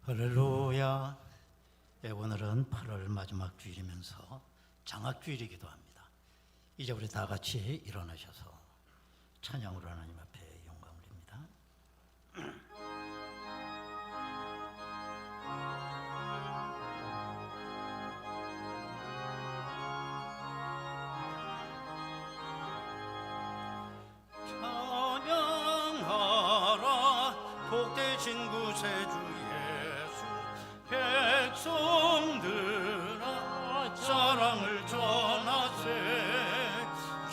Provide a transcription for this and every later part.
할렐루야. 오늘은 8월 마지막 주일이면서 장학주일이기도 합니다. 이제 우리 다 같이 일어나셔서 찬양으로 하나님 앞에 영광을 드립니다. 찬양하라 복되신 구세주 백성들아 사랑을 전하세.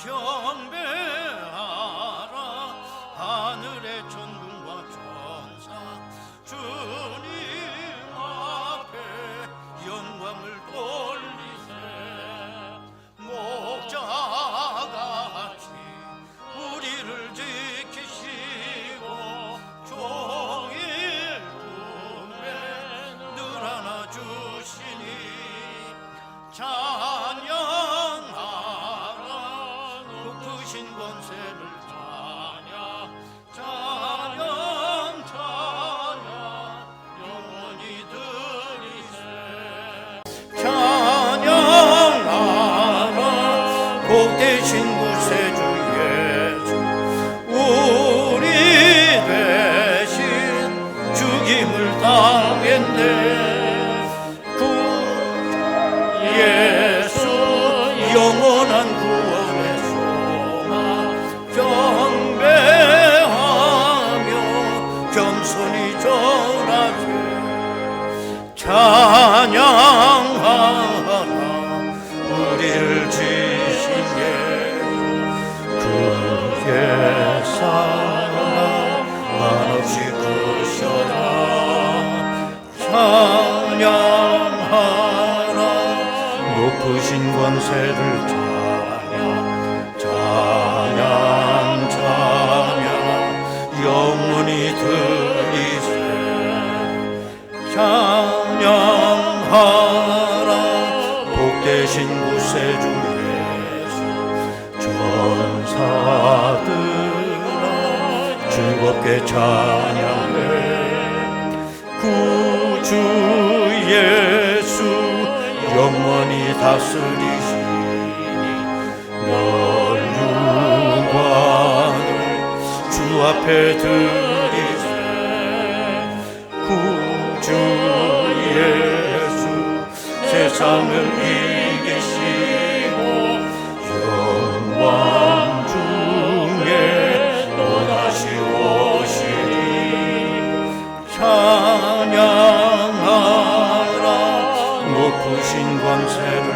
경배하라 하늘의 천군과 천사 주님 앞에 영광을 돌리세. 목자같이 우리를 지키시고 종일 주시니 찬양하라 높으신 권세를 찬양 영원히 드리세. 찬양하라 복되신 구세주 예수 우리 대신 죽임을 당했네. 예수 영원한 구원의 소망 경배하며 겸손히 전하세. 찬양하라 우리를 지신 예수 그의 사랑 한없이 크셔라. 찬양하라 높으신 권세를 찬양 영원히 드리세. 찬양하라 복되신 구세주 예수 전사들아 즐겁게 찬양해. 구주 예수 영원히 다스리시니 영광을 주 앞에 드리세. 구주 예수 세상을 이기시고 영광 중에 또다시 오시니 찬양하라 높으신 권세를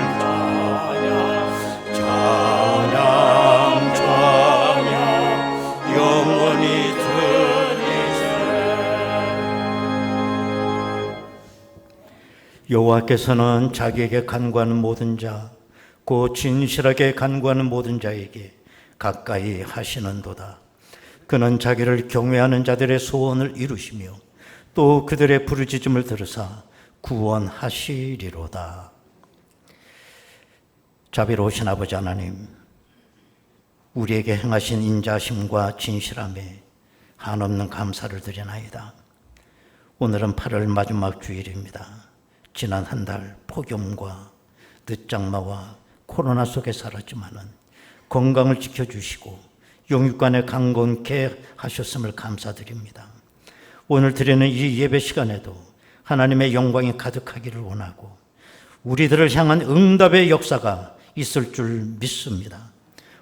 찬양 영원히 드리세. 여호와께서는 자기에게 간구하는 모든 자 곧 진실하게 간구하는 모든 자에게 가까이 하시는도다. 그는 자기를 경외하는 자들의 소원을 이루시며 또 그들의 부르짖음을 들으사 구원하시리로다. 자비로우신 아버지 하나님, 우리에게 행하신 인자심과 진실함에 한없는 감사를 드리나이다. 오늘은 8월 마지막 주일입니다. 지난 한 달 폭염과 늦장마와 코로나 속에 살았지만은 건강을 지켜주시고 영육간에 강건케 하셨음을 감사드립니다. 오늘 드리는 이 예배 시간에도 하나님의 영광이 가득하기를 원하고 우리들을 향한 응답의 역사가 있을 줄 믿습니다.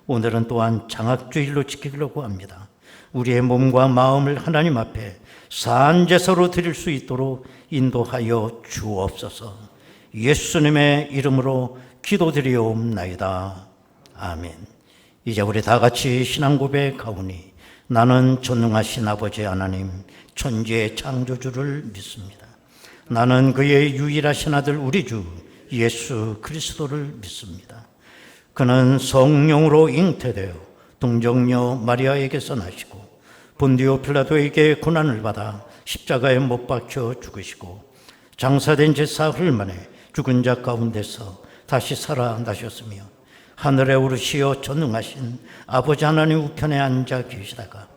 오늘은 또한 장학주일로 지키려고 합니다. 우리의 몸과 마음을 하나님 앞에 산제사로 드릴 수 있도록 인도하여 주옵소서. 예수님의 이름으로 기도드리옵나이다. 아멘. 이제 우리 다 같이 신앙 고백하오니 나는 전능하신 아버지 하나님 천지의 창조주를 믿습니다. 나는 그의 유일하신 아들 우리 주 예수 그리스도를 믿습니다. 그는 성령으로 잉태되어 동정녀 마리아에게서 나시고 본디오 필라도에게 고난을 받아 십자가에 못 박혀 죽으시고 장사된 지 사흘 만에 죽은 자 가운데서 다시 살아나셨으며 하늘에 오르시어 전능하신 아버지 하나님 우편에 앉아 계시다가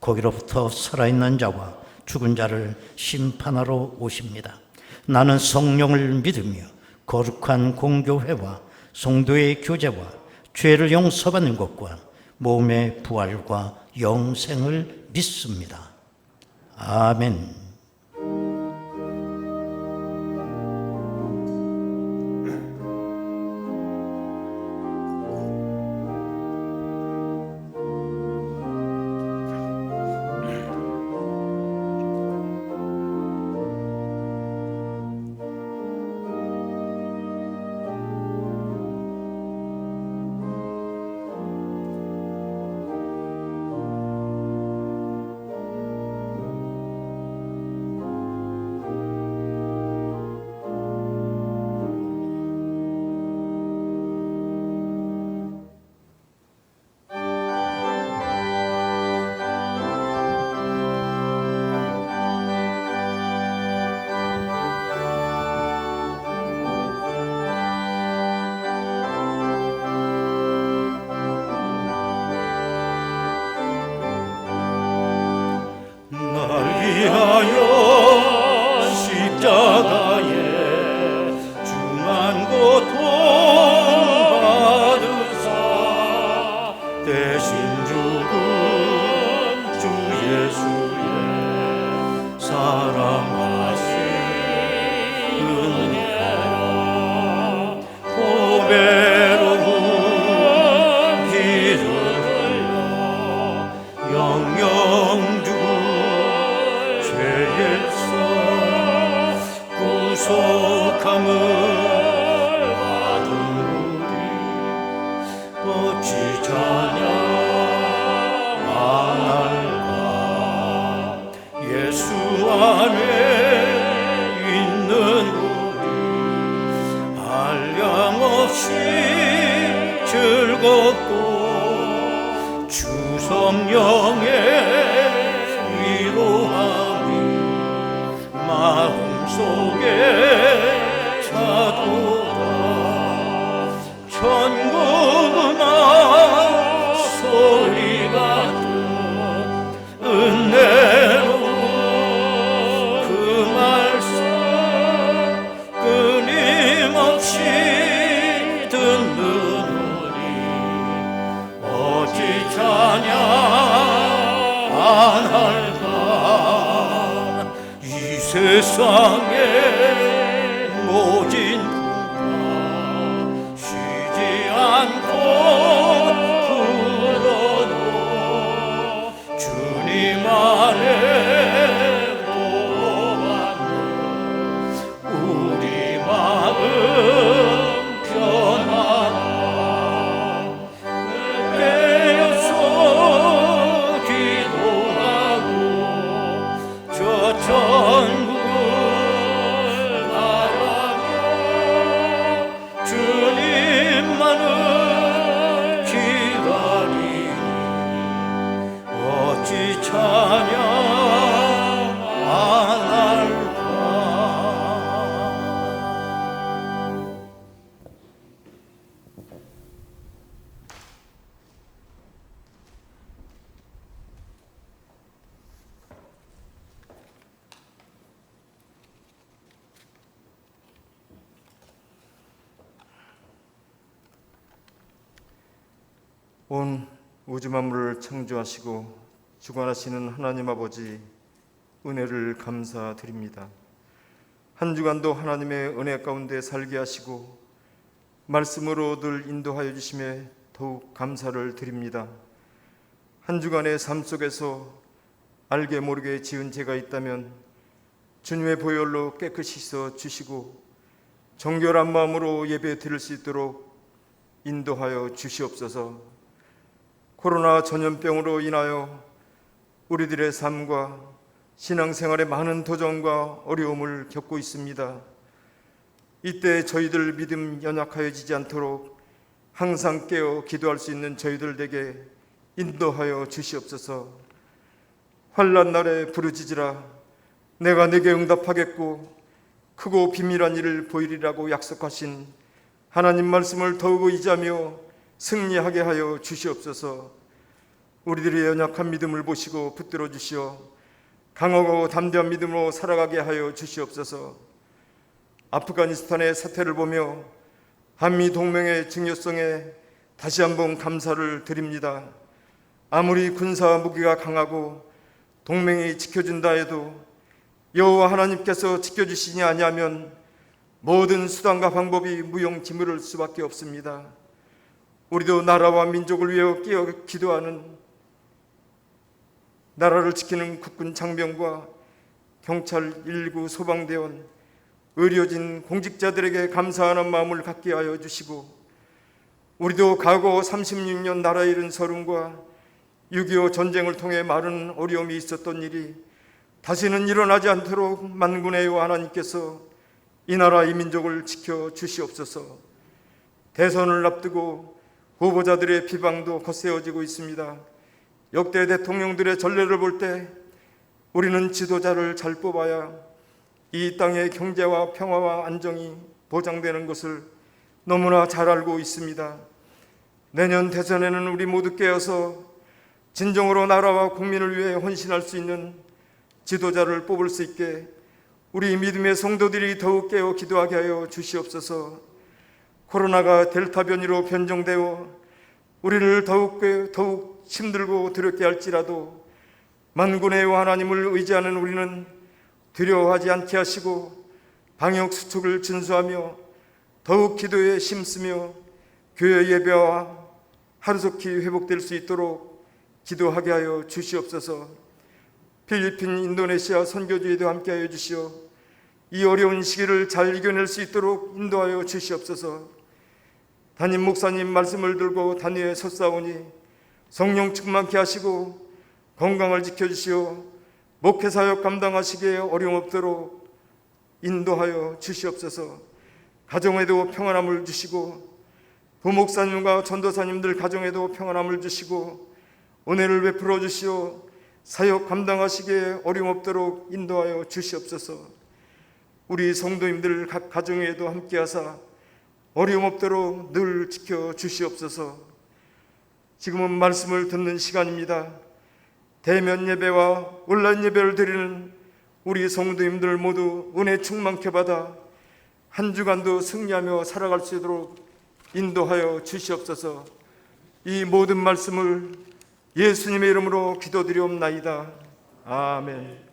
거기로부터 살아있는 자와 죽은 자를 심판하러 오십니다. 나는 성령을 믿으며 거룩한 공교회와 성도의 교제와 죄를 용서받는 것과 몸의 부활과 영생을 믿습니다. 아멘. 세상의 모진 풍파 쉬지 않고 불어도 주님 안에 보호받는 우리 마음 편안하 깨어서 기도하고 저 천국 찬양 안 할까. 온 우주 만물을 창조하시고 주관하시는 하나님 아버지, 은혜를 감사드립니다. 한 주간도 하나님의 은혜 가운데 살게 하시고 말씀으로 늘 인도하여 주심에 더욱 감사를 드립니다. 한 주간의 삶 속에서 알게 모르게 지은 죄가 있다면 주님의 보혈로 깨끗이 씻어 주시고 정결한 마음으로 예배 드릴 수 있도록 인도하여 주시옵소서. 코로나 전염병으로 인하여 우리들의 삶과 신앙생활에 많은 도전과 어려움을 겪고 있습니다. 이때 저희들 믿음 연약하여지지 않도록 항상 깨어 기도할 수 있는 저희들에게 인도하여 주시옵소서. 환난 날에 부르짖으라 내가 네게 응답하겠고 크고 비밀한 일을 보이리라고 약속하신 하나님 말씀을 더욱 의지하며 승리하게 하여 주시옵소서. 우리들의 연약한 믿음을 보시고 붙들어 주시어 강하고 담대한 믿음으로 살아가게 하여 주시옵소서. 아프가니스탄의 사태를 보며 한미 동맹의 중요성에 다시 한번 감사를 드립니다. 아무리 군사 무기가 강하고 동맹이 지켜준다 해도 여호와 하나님께서 지켜주시니 아니하면 모든 수단과 방법이 무용지물일 수밖에 없습니다. 우리도 나라와 민족을 위해 끼어 기도하는, 나라를 지키는 국군 장병과 경찰, 119, 소방대원, 의료진, 공직자들에게 감사하는 마음을 갖게 하여 주시고, 우리도 과거 36년 나라에 이른 서름과 6.25 전쟁을 통해 많은 어려움이 있었던 일이 다시는 일어나지 않도록 만군의 여호와 하나님께서 이 나라 이 민족을 지켜 주시옵소서. 대선을 앞두고 후보자들의 비방도 거세어지고 있습니다. 역대 대통령들의 전례를 볼 때 우리는 지도자를 잘 뽑아야 이 땅의 경제와 평화와 안정이 보장되는 것을 너무나 잘 알고 있습니다. 내년 대선에는 우리 모두 깨어서 진정으로 나라와 국민을 위해 헌신할 수 있는 지도자를 뽑을 수 있게 우리 믿음의 성도들이 더욱 깨어 기도하게 하여 주시옵소서. 코로나가 델타 변이로 변종되어 우리를 더욱 힘들고 두렵게 할지라도 만군의 여호와 하나님을 의지하는 우리는 두려워하지 않게 하시고 방역 수칙을 준수하며 더욱 기도에 힘쓰며 교회 예배와 하루속히 회복될 수 있도록 기도하게 하여 주시옵소서. 필리핀, 인도네시아 선교주에도 함께하여 주시어 이 어려운 시기를 잘 이겨낼 수 있도록 인도하여 주시옵소서. 담임 목사님 말씀을 들고 단위에 섰사오니 성령 충만케 하시고 건강을 지켜주시어 목회사역 감당하시기에 어려움 없도록 인도하여 주시옵소서. 가정에도 평안함을 주시고 부목사님과 전도사님들 가정에도 평안함을 주시고 은혜를 베풀어 주시어 사역 감당하시기에 어려움 없도록 인도하여 주시옵소서. 우리 성도님들 각 가정에도 함께하사 어려움 없도록 늘 지켜 주시옵소서. 지금은 말씀을 듣는 시간입니다. 대면 예배와 온라인 예배를 드리는 우리 성도님들 모두 은혜 충만케 받아 한 주간도 승리하며 살아갈 수 있도록 인도하여 주시옵소서. 이 모든 말씀을 예수님의 이름으로 기도드리옵나이다. 아멘.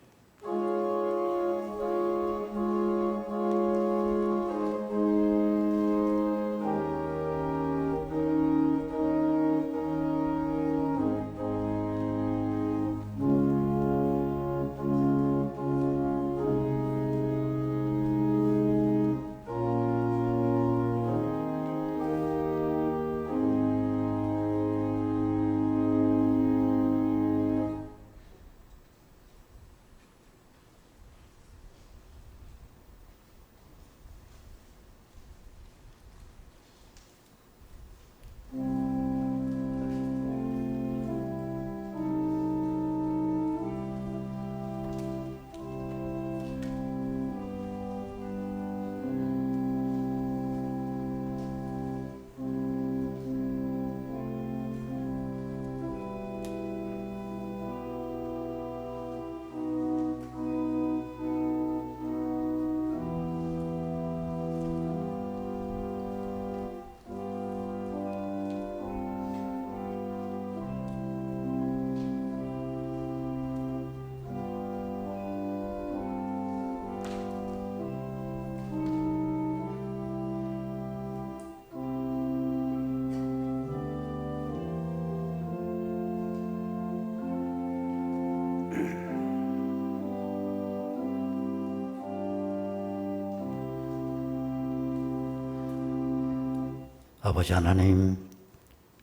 아버지 하나님,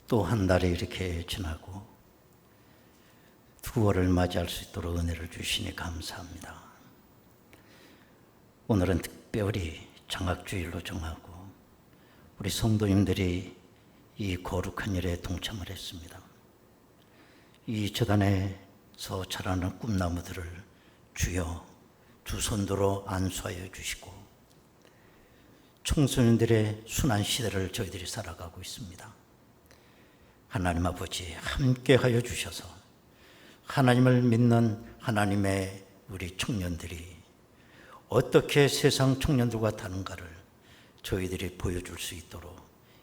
또 한 달이 이렇게 지나고 9월을 맞이할 수 있도록 은혜를 주시니 감사합니다. 오늘은 특별히 장학주일로 정하고 우리 성도님들이 이 거룩한 일에 동참을 했습니다. 이 재단에서 자라는 꿈나무들을 주여 두 손들어 안수하여 주시고 청소년들의 순환 시대를 저희들이 살아가고 있습니다. 하나님 아버지 함께하여 주셔서 하나님을 믿는 하나님의 우리 청년들이 어떻게 세상 청년들과 다른가를 저희들이 보여줄 수 있도록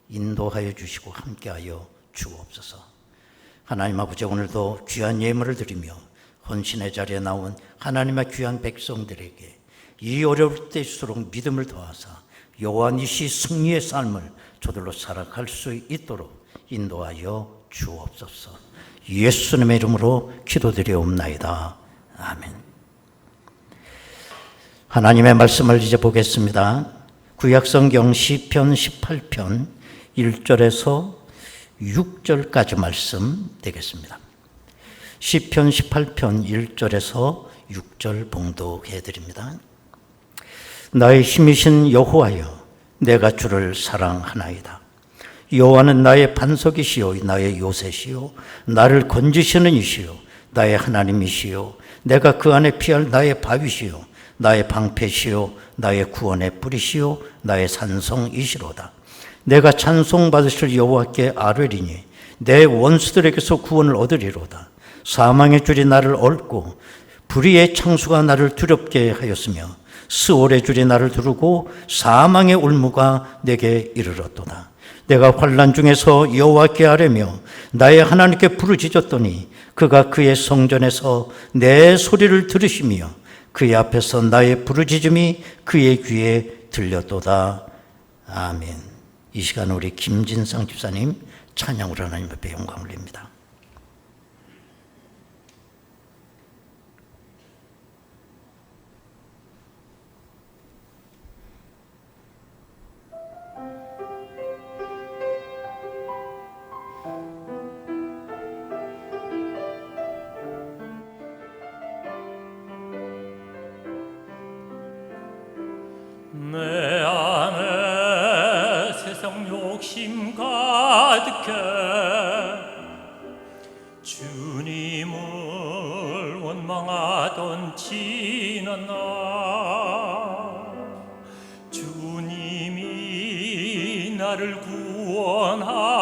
인도하여 주시고 함께하여 주옵소서. 하나님 아버지, 오늘도 귀한 예물을 드리며 헌신의 자리에 나온 하나님의 귀한 백성들에게 이 어려울 때일수록 믿음을 더하사 여호와 니시 승리의 삶을 저들로 살아갈 수 있도록 인도하여 주옵소서. 예수님의 이름으로 기도드리옵나이다. 아멘. 하나님의 말씀을 이제 보겠습니다. 구약성경 시편 18편 1절에서 6절까지 말씀 되겠습니다. 시편 18편 1절에서 6절 봉독해 드립니다. 나의 힘이신 여호와여, 내가 주를 사랑하나이다. 여호와는 나의 반석이시요 나의 요새시요 나를 건지시는 이시요 나의 하나님이시요 내가 그 안에 피할 나의 바위시요 나의 방패시요 나의 구원의 뿌리시요 나의 산성이시로다. 내가 찬송받으실 여호와께 아뢰리니 내 원수들에게서 구원을 얻으리로다. 사망의 줄이 나를 얽고 불의의 창수가 나를 두렵게 하였으며 스올의 줄이 나를 두르고 사망의 올무가 내게 이르렀도다. 내가 환난 중에서 여호와께 아뢰며 나의 하나님께 부르짖었더니 그가 그의 성전에서 내 소리를 들으시며 그의 앞에서 나의 부르짖음이 그의 귀에 들렸도다. 아멘. 이 시간 우리 김진상 집사님 찬양으로 하나님 앞에 영광을 올립니다. 내 안에 세상 욕심 가득해 주님을 원망하던 지난 날 주님이 나를 구원하셨네.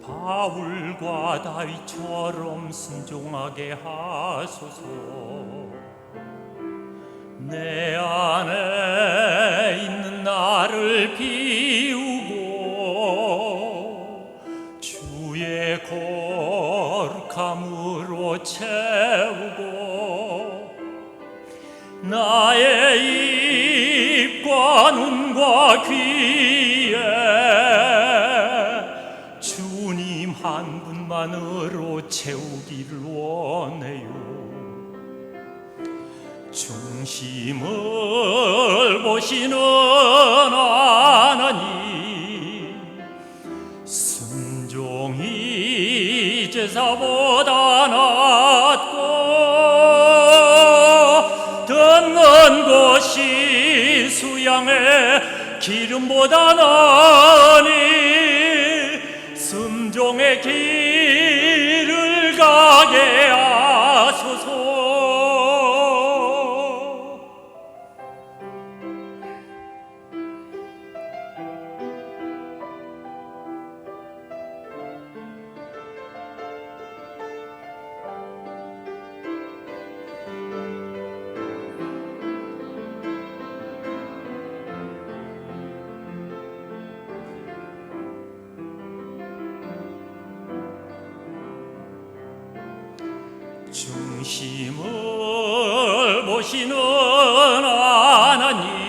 바울과 다윗처럼 순종하게 하소서. 내 안에 있는 나를 비우고 주의 거룩함으로 채우고 나의 입과 눈과 귀에 주님 한 분만으로 채우기를 원해요. 중심을 보시는 하나님, 순종이 제사보다 낫고 듣는 것이 수양의 기름보다 나으니 순종의 길을 가게 하소서. 중심을 보시는 하나님,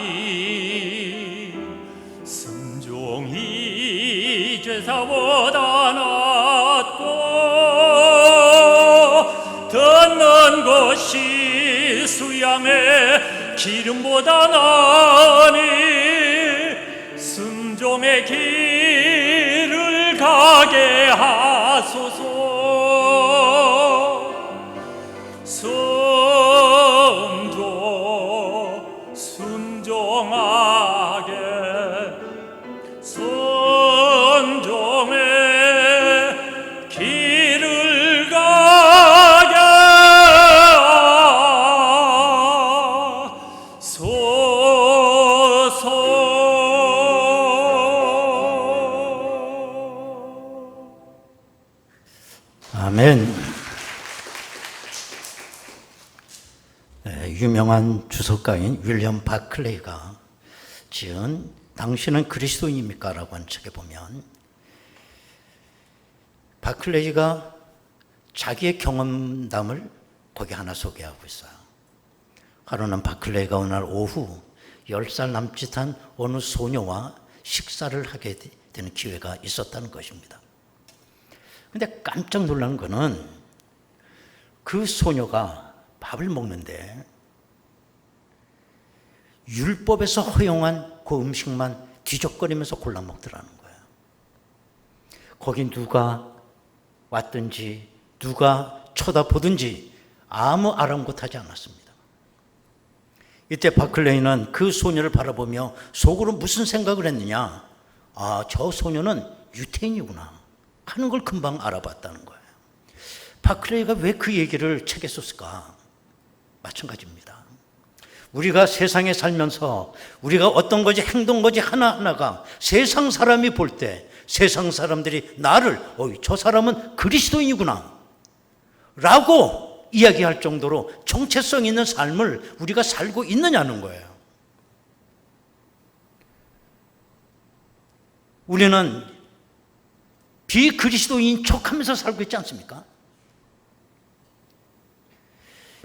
순종이 제사보다 낫고 듣는 것이 수양의 기름보다 나으니 순종의 길을 가게 하소서. 순종하게 순종의 길을 가게 하소서. 아멘. 유명한 주석가인 윌리엄 바클레이가 지은 당신은 그리스도인입니까? 라고 하는 책에 보면 바클레이가 자기의 경험담을 거기 하나 소개하고 있어요. 하루는 바클레이가 어느 날 오후 10살 남짓한 어느 소녀와 식사를 하게 되는 기회가 있었다는 것입니다. 근데 깜짝 놀란 거는 그 소녀가 밥을 먹는데 율법에서 허용한 그 음식만 뒤적거리면서 골라 먹더라는 거예요. 거기 누가 왔든지 누가 쳐다보든지 아무 아랑곳하지 않았습니다. 이때 바클레이는 그 소녀를 바라보며 속으로 무슨 생각을 했느냐? 아, 저 소녀는 유태인이구나 하는 걸 금방 알아봤다는 거예요. 바클레이가 왜 그 얘기를 책에 썼을까? 마찬가지입니다. 우리가 세상에 살면서 우리가 어떤 거지 행동 거지 하나하나가 세상 사람이 볼 때 세상 사람들이 나를 저 사람은 그리스도인이구나 라고 이야기할 정도로 정체성 있는 삶을 우리가 살고 있느냐는 거예요. 우리는 비그리스도인인 척하면서 살고 있지 않습니까?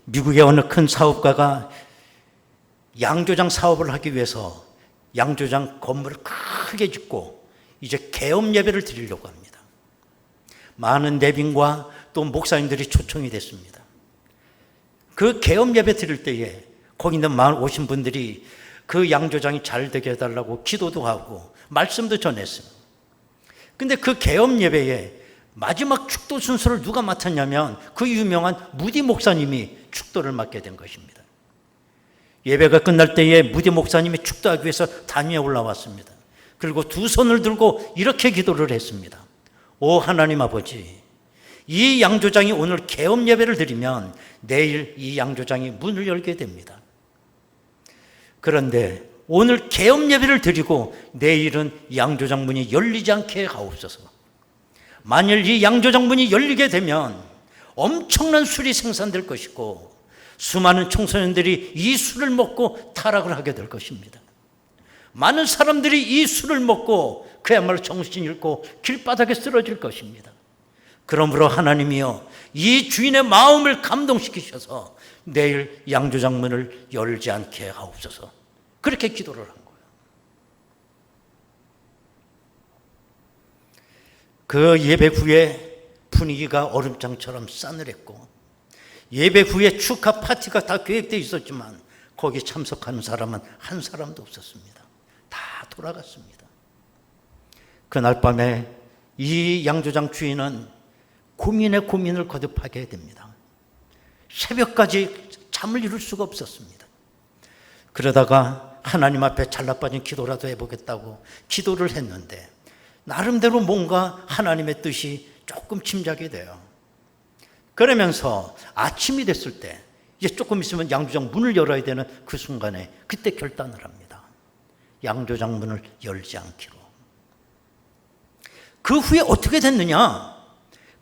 미국의 어느 큰 사업가가 양조장 사업을 하기 위해서 양조장 건물을 크게 짓고 이제 개업 예배를 드리려고 합니다. 많은 내빈과 또 목사님들이 초청이 됐습니다. 그 개업 예배 드릴 때에 거기 있는 오신 분들이 그 양조장이 잘 되게 해달라고 기도도 하고 말씀도 전했어요. 근데 그 개업 예배에 마지막 축도 순서를 누가 맡았냐면 그 유명한 무디 목사님이 축도를 맡게 된 것입니다. 예배가 끝날 때에 무디 목사님이 축도하기 위해서 단 위에 올라왔습니다. 그리고 두 손을 들고 이렇게 기도를 했습니다. 오 하나님 아버지, 이 양조장이 오늘 개업 예배를 드리면 내일 이 양조장이 문을 열게 됩니다. 그런데 오늘 개업 예배를 드리고 내일은 양조장 문이 열리지 않게 하옵소서. 만일 이 양조장 문이 열리게 되면 엄청난 술이 생산될 것이고 수많은 청소년들이 이 술을 먹고 타락을 하게 될 것입니다. 많은 사람들이 이 술을 먹고 그야말로 정신 잃고 길바닥에 쓰러질 것입니다. 그러므로 하나님이여 이 주인의 마음을 감동시키셔서 내일 양조장 문을 열지 않게 하옵소서. 그렇게 기도를 한 거예요. 그 예배 후에 분위기가 얼음장처럼 싸늘했고 예배 후에 축하 파티가 다 계획되어 있었지만 거기 참석하는 사람은 한 사람도 없었습니다. 다 돌아갔습니다. 그날 밤에 이 양조장 주인은 고민에 고민을 거듭하게 됩니다. 새벽까지 잠을 이룰 수가 없었습니다. 그러다가 하나님 앞에 잘나빠진 기도라도 해보겠다고 기도를 했는데 나름대로 뭔가 하나님의 뜻이 조금 짐작이 돼요. 그러면서 아침이 됐을 때 이제 조금 있으면 양조장 문을 열어야 되는 그 순간에 그때 결단을 합니다. 양조장 문을 열지 않기로. 그 후에 어떻게 됐느냐?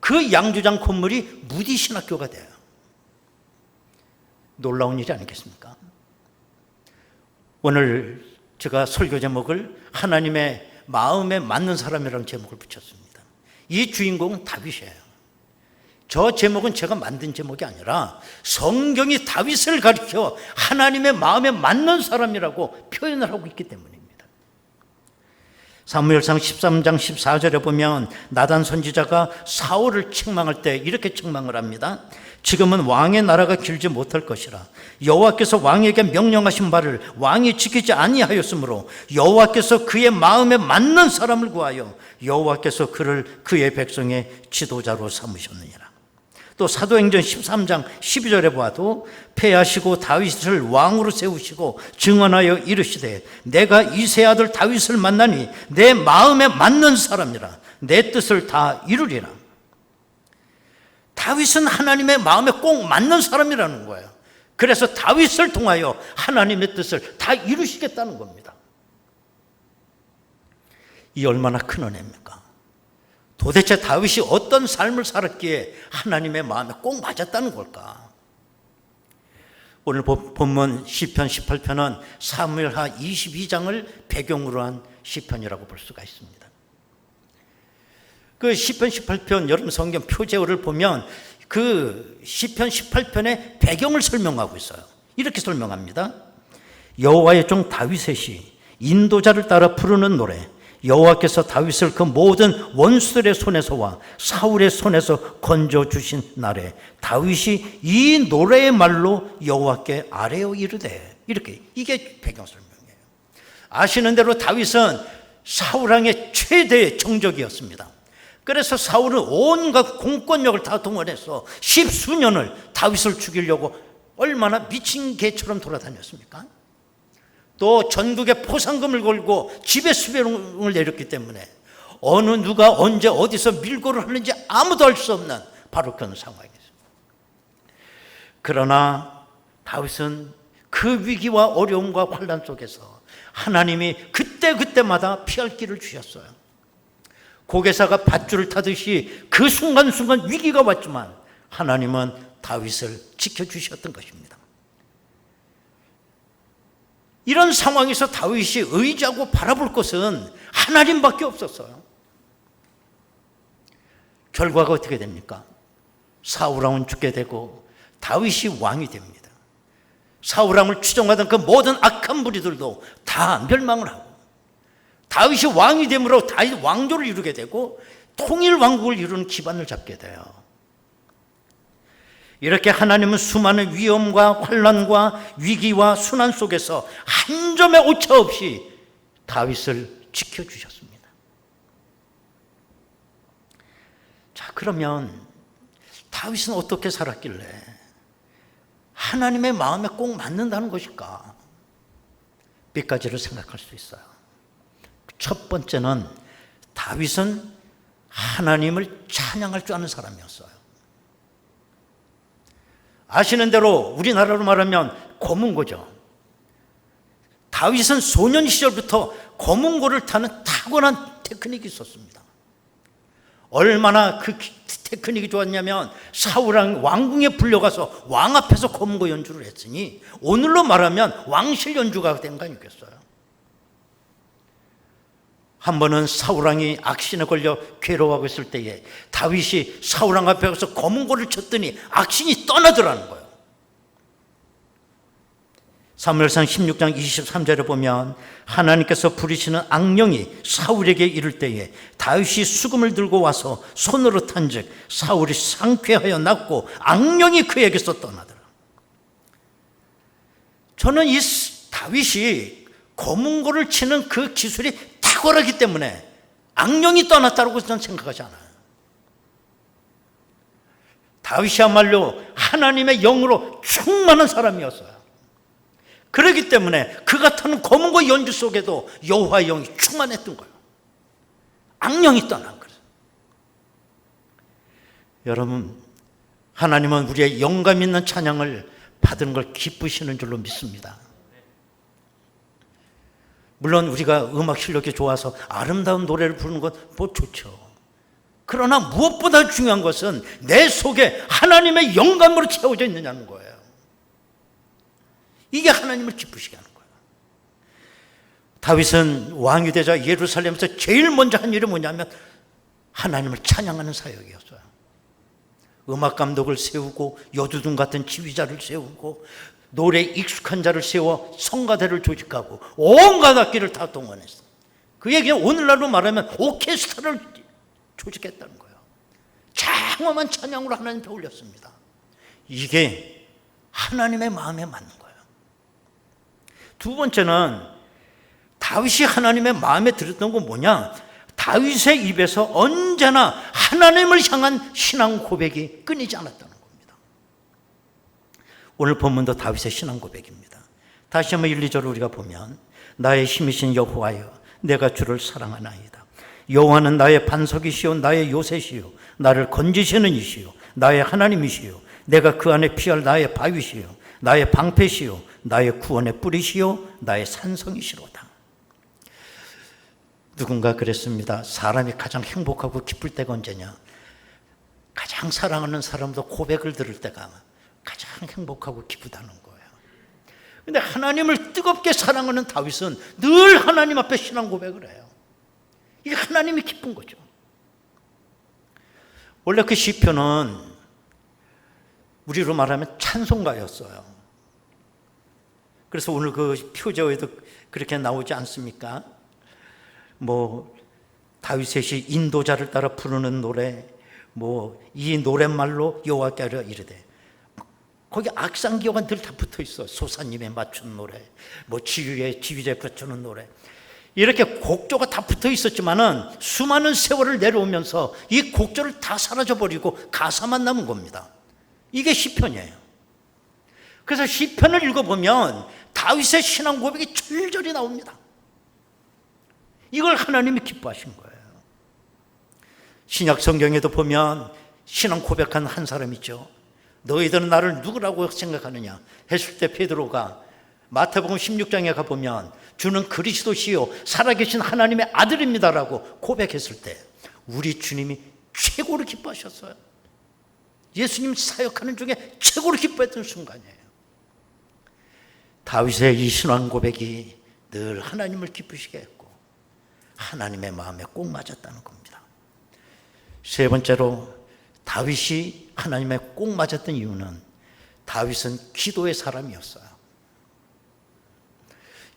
그 양조장 건물이 무디 신학교가 돼요. 놀라운 일이 아니겠습니까? 오늘 제가 설교 제목을 하나님의 마음에 맞는 사람이라는 제목을 붙였습니다. 이 주인공은 다윗이에요. 저 제목은 제가 만든 제목이 아니라 성경이 다윗을 가리켜 하나님의 마음에 맞는 사람이라고 표현을 하고 있기 때문입니다. 사무엘상 13장 14절에 보면 나단 선지자가 사울을 책망할 때 이렇게 책망을 합니다. 지금은 왕의 나라가 길지 못할 것이라. 여호와께서 왕에게 명령하신 바를 왕이 지키지 아니하였으므로 여호와께서 그의 마음에 맞는 사람을 구하여 여호와께서 그를 그의 백성의 지도자로 삼으셨느니라. 또 사도행전 13장 12절에 봐도 패하시고 다윗을 왕으로 세우시고 증언하여 이르시되 내가 이새 아들 다윗을 만나니 내 마음에 맞는 사람이라. 내 뜻을 다 이루리라. 다윗은 하나님의 마음에 꼭 맞는 사람이라는 거예요. 그래서 다윗을 통하여 하나님의 뜻을 다 이루시겠다는 겁니다. 이 얼마나 큰 은혜입니까? 도대체 다윗이 어떤 삶을 살았기에 하나님의 마음에 꼭 맞았다는 걸까? 오늘 본문 시편 18편은 사무엘하 22장을 배경으로 한 시편이라고 볼 수가 있습니다. 그 시편 18편 여러분 성경 표제어를 보면 그 시편 18편의 배경을 설명하고 있어요. 이렇게 설명합니다. 여호와의 종 다윗의 시, 인도자를 따라 부르는 노래. 여호와께서 다윗을 그 모든 원수들의 손에서와 사울의 손에서 건져주신 날에 다윗이 이 노래의 말로 여호와께 아뢰어 이르되. 이렇게, 이게 배경 설명이에요. 아시는 대로 다윗은 사울왕의 최대의 정적이었습니다. 그래서 사울은 온갖 공권력을 다 동원해서 10수년을 다윗을 죽이려고 얼마나 미친 개처럼 돌아다녔습니까? 또 전국에 포상금을 걸고 집에 수배령을 내렸기 때문에 어느 누가 언제 어디서 밀고를 하는지 아무도 알 수 없는 바로 그런 상황이었습니다. 그러나 다윗은 그 위기와 어려움과 환난 속에서 하나님이 그때마다 피할 길을 주셨어요. 고개사가 밧줄을 타듯이 그 순간순간 위기가 왔지만 하나님은 다윗을 지켜주셨던 것입니다. 이런 상황에서 다윗이 의지하고 바라볼 것은 하나님밖에 없었어요. 결과가 어떻게 됩니까? 사울왕은 죽게 되고 다윗이 왕이 됩니다. 사울왕을 추종하던 그 모든 악한 무리들도 다 멸망을 하고 다윗이 왕이 됨으로 다윗 왕조를 이루게 되고 통일 왕국을 이루는 기반을 잡게 돼요. 이렇게 하나님은 수많은 위험과 환난과 위기와 순환 속에서 한 점의 오차 없이 다윗을 지켜주셨습니다. 자, 그러면 다윗은 어떻게 살았길래 하나님의 마음에 꼭 맞는다는 것일까? 몇 가지를 생각할 수 있어요. 첫 번째는 다윗은 하나님을 찬양할 줄 아는 사람이었어요. 아시는 대로 우리나라로 말하면 고문고죠. 다윗은 소년 시절부터 고문고를 타는 탁월한 테크닉이 있었습니다. 얼마나 그 테크닉이 좋았냐면 사울왕 왕궁에 불려가서 왕 앞에서 고문고 연주를 했으니 오늘로 말하면 왕실 연주가 된 거 아니겠어요? 한 번은 사울왕이 악신에 걸려 괴로워하고 있을 때에 다윗이 사울왕 앞에 가서 검은고를 쳤더니 악신이 떠나더라는 거예요. 사무엘상 16장 23절에 보면 하나님께서 부리시는 악령이 사울에게 이를 때에 다윗이 수금을 들고 와서 손으로 탄즉 사울이 상쾌하여 낫고 악령이 그에게서 떠나더라. 저는 이 다윗이 검은고를 치는 그 기술이 탁월하기 때문에 악령이 떠났다고 저는 생각하지 않아요. 다윗이야말로 하나님의 영으로 충만한 사람이었어요. 그렇기 때문에 그 같은 검은고 연주 속에도 여호와의 영이 충만했던 거예요. 악령이 떠난 거예요. 여러분, 하나님은 우리의 영감 있는 찬양을 받은 걸 기쁘시는 줄로 믿습니다. 물론 우리가 음악 실력이 좋아서 아름다운 노래를 부르는 건 뭐 좋죠. 그러나 무엇보다 중요한 것은 내 속에 하나님의 영감으로 채워져 있느냐는 거예요. 이게 하나님을 기쁘시게 하는 거예요. 다윗은 왕이 되자 예루살렘에서 제일 먼저 한 일이 뭐냐면 하나님을 찬양하는 사역이었어요. 음악 감독을 세우고 여두둔 같은 지휘자를 세우고 노래에 익숙한 자를 세워 성가대를 조직하고 온갖 악기를 다 동원했어. 그게 오늘날로 말하면 오케스트라를 조직했다는 거예요. 장엄한 찬양으로 하나님 앞에 올렸습니다. 이게 하나님의 마음에 맞는 거예요. 두 번째는 다윗이 하나님의 마음에 들었던 건 뭐냐? 다윗의 입에서 언제나 하나님을 향한 신앙 고백이 끊이지 않았다는 겁니다. 오늘 본문도 다윗의 신앙 고백입니다. 다시 한번 1, 2절을 우리가 보면 나의 힘이신 여호와여 내가 주를 사랑하나이다. 여호와는 나의 반석이시요 나의 요새시요 나를 건지시는 이시요 나의 하나님이시요 내가 그 안에 피할 나의 바위시요 나의 방패시요 나의 구원의 뿌리시요 나의 산성이시로다. 누군가 그랬습니다. 사람이 가장 행복하고 기쁠 때가 언제냐? 가장 사랑하는 사람도 고백을 들을 때가 가장 행복하고 기쁘다는 거예요. 근데 하나님을 뜨겁게 사랑하는 다윗은 늘 하나님 앞에 신앙 고백을 해요. 이게 하나님이 기쁜 거죠. 원래 그 시편은 우리로 말하면 찬송가였어요. 그래서 오늘 그 표제어에도 그렇게 나오지 않습니까? 뭐 다윗의 시 인도자를 따라 부르는 노래, 뭐 이 노랫말로 여호와께 하려 이르되, 거기 악상기호가 늘 다 붙어 있어. 소사님에 맞춘 노래, 뭐 지휘에 붙여주는 노래, 이렇게 곡조가 다 붙어 있었지만은 수많은 세월을 내려오면서 이 곡조를 다 사라져버리고 가사만 남은 겁니다. 이게 시편이에요. 그래서 시편을 읽어보면 다윗의 신앙 고백이 절절히 나옵니다. 이걸 하나님이 기뻐하신 거예요. 신약 성경에도 보면 신앙 고백한 한 사람 있죠. 너희들은 나를 누구라고 생각하느냐 했을 때 베드로가 마태복음 16장에 가보면 주는 그리스도시요 살아계신 하나님의 아들입니다라고 고백했을 때 우리 주님이 최고로 기뻐하셨어요. 예수님 사역하는 중에 최고로 기뻐했던 순간이에요. 다윗의 이 신앙 고백이 늘 하나님을 기쁘시게 했고 하나님의 마음에 꼭 맞았다는 겁니다. 세 번째로 다윗이 하나님의 꼭 맞았던 이유는 다윗은 기도의 사람이었어요.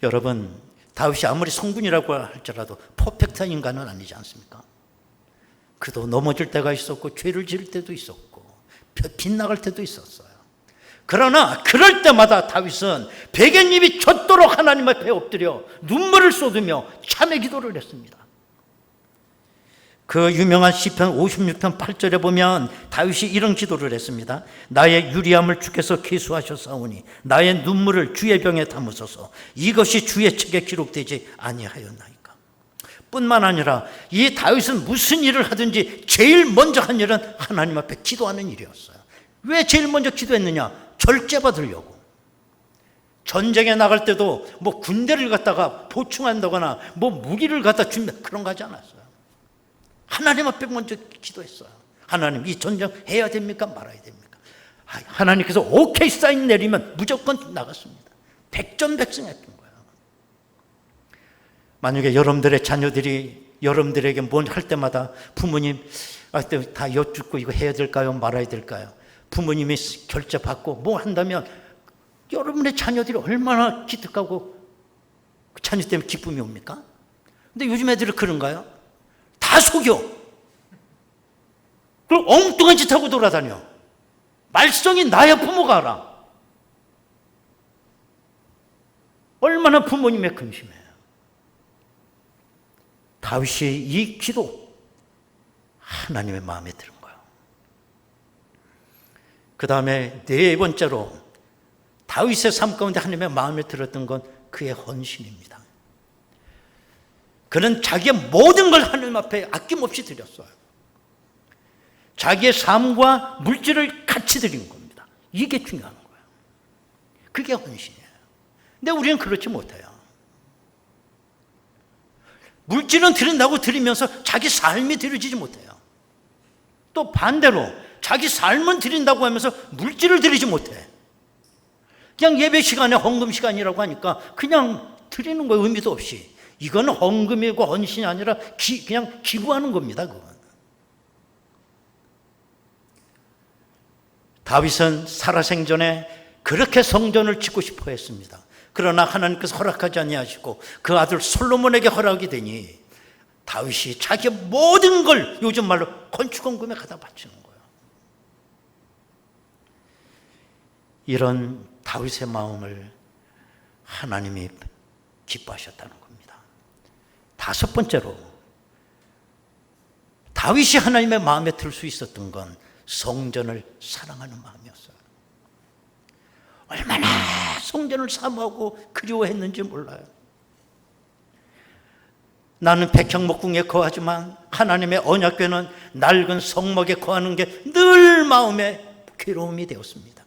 여러분, 다윗이 아무리 성군이라고 할지라도 퍼펙트한 인간은 아니지 않습니까? 그도 넘어질 때가 있었고 죄를 지을 때도 있었고 빗나갈 때도 있었어요. 그러나 그럴 때마다 다윗은 베갯잎이 젖도록 하나님 앞에 엎드려 눈물을 쏟으며 참회 기도를 했습니다. 그 유명한 시편 56편 8절에 보면 다윗이 이런 기도를 했습니다. 나의 유리함을 주께서 계수하셨사오니 나의 눈물을 주의 병에 담으소서. 이것이 주의 책에 기록되지 아니하였나이까. 뿐만 아니라 이 다윗은 무슨 일을 하든지 제일 먼저 한 일은 하나님 앞에 기도하는 일이었어요. 왜 제일 먼저 기도했느냐? 절제받으려고. 전쟁에 나갈 때도 뭐 군대를 갖다가 보충한다거나 뭐 무기를 갖다 준다 그런 거 하지 않았어요. 하나님 앞에 먼저 기도했어요. 하나님, 이 전쟁 해야 됩니까? 말아야 됩니까? 하나님께서 오케이 사인 내리면 무조건 나갔습니다. 백전백승했던 거예요. 만약에 여러분들의 자녀들이 여러분들에게 뭘 할 때마다 부모님 다 여쭙고 이거 해야 될까요? 말아야 될까요? 부모님이 결제 받고 뭐 한다면 여러분의 자녀들이 얼마나 기특하고 그 자녀 때문에 기쁨이 옵니까? 근데 요즘 애들은 그런가요? 다 속여. 그리고 엉뚱한 짓 하고 돌아다녀. 말썽이 나야 부모가 알아. 얼마나 부모님의 근심해요. 다윗이 이 기도 하나님의 마음에 드는 거예요. 그 다음에 네 번째로 다윗의 삶 가운데 하나님의 마음에 들었던 건 그의 헌신입니다. 그는 자기의 모든 걸 하나님 앞에 아낌없이 드렸어요. 자기의 삶과 물질을 같이 드린 겁니다. 이게 중요한 거예요. 그게 헌신이에요. 근데 우리는 그렇지 못해요. 물질은 드린다고 드리면서 자기 삶이 드려지지 못해요. 또 반대로 자기 삶은 드린다고 하면서 물질을 드리지 못해. 그냥 예배 시간에 헌금 시간이라고 하니까 그냥 드리는 거예요. 의미도 없이. 이건 헌금이고 헌신이 아니라 그냥 기부하는 겁니다. 그건. 다윗은 살아생전에 그렇게 성전을 짓고 싶어 했습니다. 그러나 하나님께서 허락하지 아니하시고 그 아들 솔로몬에게 허락이 되니 다윗이 자기의 모든 걸 요즘 말로 건축헌금에 갖다 바치는 거예요. 이런 다윗의 마음을 하나님이 기뻐하셨다는 겁니다. 다섯 번째로 다윗이 하나님의 마음에 들 수 있었던 건 성전을 사랑하는 마음이었어요. 얼마나 성전을 사모하고 그리워했는지 몰라요. 나는 백향목궁에 거하지만 하나님의 언약궤는 낡은 성막에 거하는 게 늘 마음에 괴로움이 되었습니다.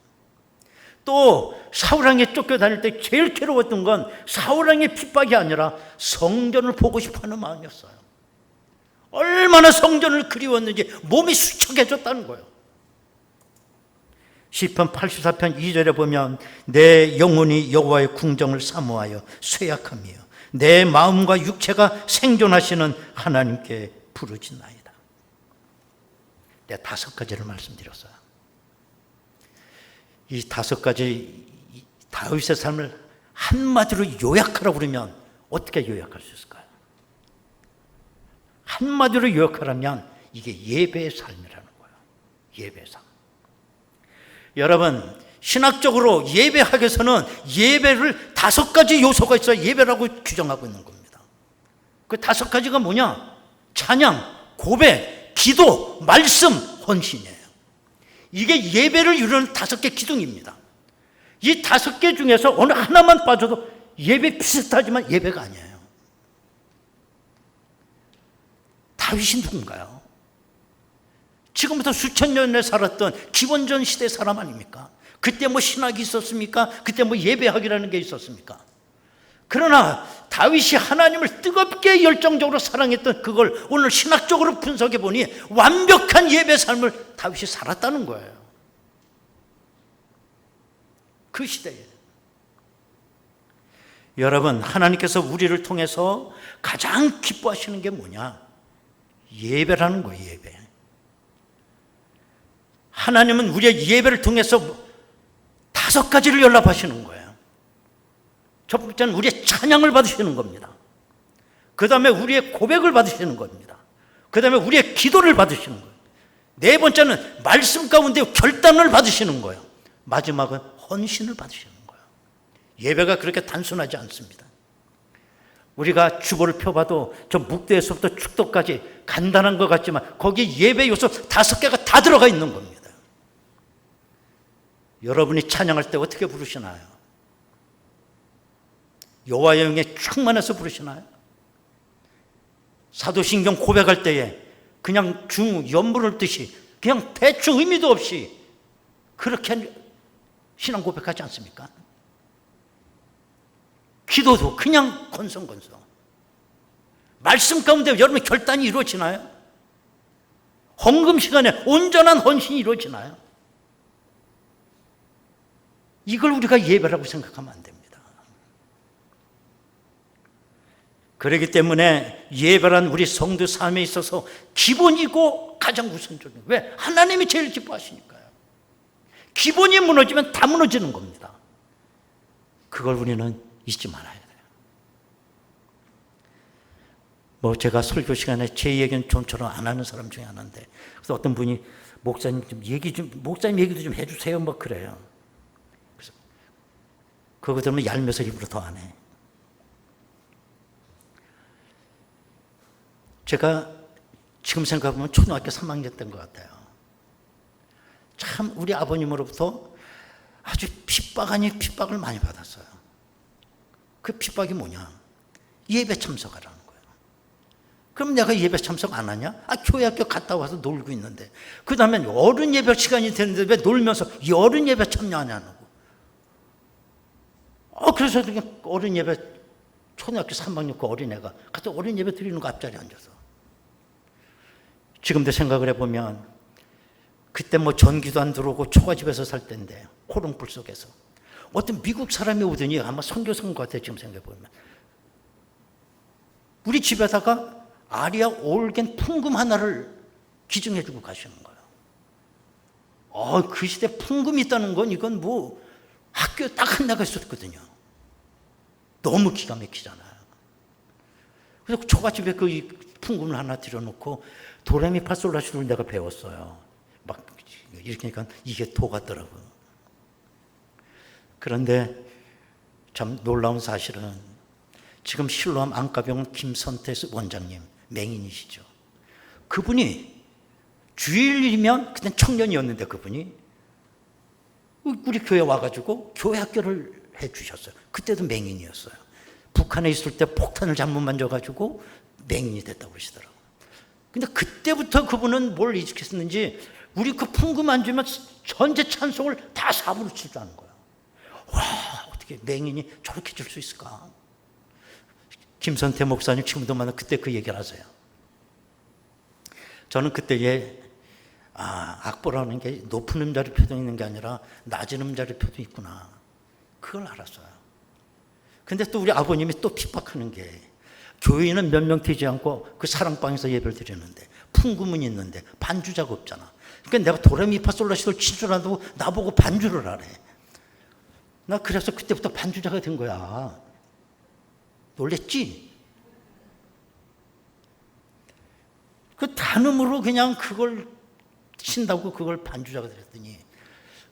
또 사울왕에 쫓겨다닐 때 제일 괴로웠던 건 사울왕의 핍박이 아니라 성전을 보고 싶어하는 마음이었어요. 얼마나 성전을 그리웠는지 몸이 수척해졌다는 거예요. 시편 84편 2절에 보면 내 영혼이 여호와의 궁정을 사모하여 쇠약하며 내 마음과 육체가 생존하시는 하나님께 부르짖나이다. 내가 5가지를 말씀드렸어요. 이 5가지 다윗의 삶을 한마디로 요약하라고 그러면 어떻게 요약할 수 있을까요? 한마디로 요약하라면 이게 예배의 삶이라는 거예요. 예배의 삶. 여러분, 신학적으로 예배하기 위해서는 예배를 5가지 요소가 있어야 예배라고 규정하고 있는 겁니다. 그 5가지가 뭐냐? 찬양, 고백, 기도, 말씀, 헌신이에요. 이게 예배를 이루는 5개 기둥입니다. 이 5개 중에서 어느 하나만 빠져도 예배 비슷하지만 예배가 아니에요. 다윗이 누군가요? 지금부터 수천 년에 살았던 기원전 시대 사람 아닙니까? 그때 뭐 신학이 있었습니까? 그때 뭐 예배학이라는 게 있었습니까? 그러나 다윗이 하나님을 뜨겁게 열정적으로 사랑했던 그걸 오늘 신학적으로 분석해 보니 완벽한 예배 삶을 다윗이 살았다는 거예요. 그 시대에. 여러분, 하나님께서 우리를 통해서 가장 기뻐하시는 게 뭐냐? 예배라는 거예요. 예배. 하나님은 우리의 예배를 통해서 5가지를 연락하시는 거예요. 첫 번째는 우리의 찬양을 받으시는 겁니다. 그 다음에 우리의 고백을 받으시는 겁니다. 그 다음에 우리의 기도를 받으시는 거예요. 4번째는 말씀 가운데 결단을 받으시는 거예요. 마지막은 헌신을 받으시는 거예요. 예배가 그렇게 단순하지 않습니다. 우리가 주보를 펴봐도 저 묵도에서부터 축도까지 간단한 것 같지만 거기 예배 요소 5개가 다 들어가 있는 겁니다. 여러분이 찬양할 때 어떻게 부르시나요? 여호와의 영에 충만해서 부르시나요? 사도신경 고백할 때에 그냥 연불을 듯이 그냥 대충 의미도 없이 그렇게 신앙 고백하지 않습니까? 기도도 그냥 건성건성. 말씀 가운데 여러분 결단이 이루어지나요? 헌금 시간에 온전한 헌신이 이루어지나요? 이걸 우리가 예배라고 생각하면 안 됩니다. 그렇기 때문에 예배란 우리 성도 삶에 있어서 기본이고 가장 우선적이에요. 왜? 하나님이 제일 기뻐하시니까요. 기본이 무너지면 다 무너지는 겁니다. 그걸 우리는 잊지 말아야 돼요. 뭐 제가 설교 시간에 제 얘기는 좀처럼 안 하는 사람 중에 하나인데, 그래서 어떤 분이 목사님 얘기도 좀 해주세요. 뭐 그래요. 그래서 그거 들으면 얄며서 일부러 더 안 해. 제가 지금 생각해보면 초등학교 3학년 때인 것 같아요. 참 우리 아버님으로부터 아주 핍박 아닌 핍박을 많이 받았어요. 그 핍박이 뭐냐? 예배 참석하라는 거예요. 그럼 내가 예배 참석 안 하냐? 교회 학교 갔다 와서 놀고 있는데, 그 다음에 어른 예배 시간이 되는데 왜 놀면서 이 어른 예배 참여하냐고. 그래서 어른 예배, 초등학교 3학년 그 어린애가 가서 어린 예배 드리는 거 앞자리에 앉아서. 지금도 생각을 해보면 그때 뭐 전기도 안 들어오고 초가집에서 살 때인데 호롱불 속에서 어떤 미국 사람이 오더니 아마 선교사인 것 같아요. 지금 생각해보면 우리 집에다가 아리아 올겐 풍금 하나를 기증해주고 가시는 거예요. 그 시대 풍금이 있다는 건 이건 뭐 학교에 딱 한 대가 있었거든요. 너무 기가 막히잖아요. 그래서 초가집에 그 풍금을 하나 들여놓고 도레미파솔라시를 내가 배웠어요. 막 이렇게 하니까 이게 도 같더라고요. 그런데 참 놀라운 사실은 지금 실로암 안과병원 김선태 원장님, 맹인이시죠. 그분이 주일이면 그때 청년이었는데 그분이 우리 교회 와가지고 교회 학교를 해주셨어요. 그때도 맹인이었어요. 북한에 있을 때 폭탄을 잘못 만져가지고 맹인이 됐다고 그러시더라고요. 근데 그때부터 그분은 뭘 인식했었는지 우리 그 풍금 안 주면 전체 찬송을 다 사부로 칠 줄 아는 거예요. 와, 어떻게 맹인이 저렇게 줄 수 있을까? 김선태 목사님 지금도 만나 그때 그 얘기를 하세요. 저는 그때에 악보라는 게 높은 음자리표도 있는 게 아니라 낮은 음자리표도 있구나. 그걸 알았어요. 근데 또 우리 아버님이 또 핍박하는 게, 교인은 몇 명 되지 않고 그 사랑방에서 예배를 드리는데 풍금은 있는데 반주자가 없잖아. 그러니까 내가 도레미파솔라시도를 칠 줄 안다고 나보고 반주를 하래. 나 그래서 그때부터 반주자가 된 거야. 놀랬지? 그 단음으로 그냥 그걸 친다고 그걸 반주자가 됐더니,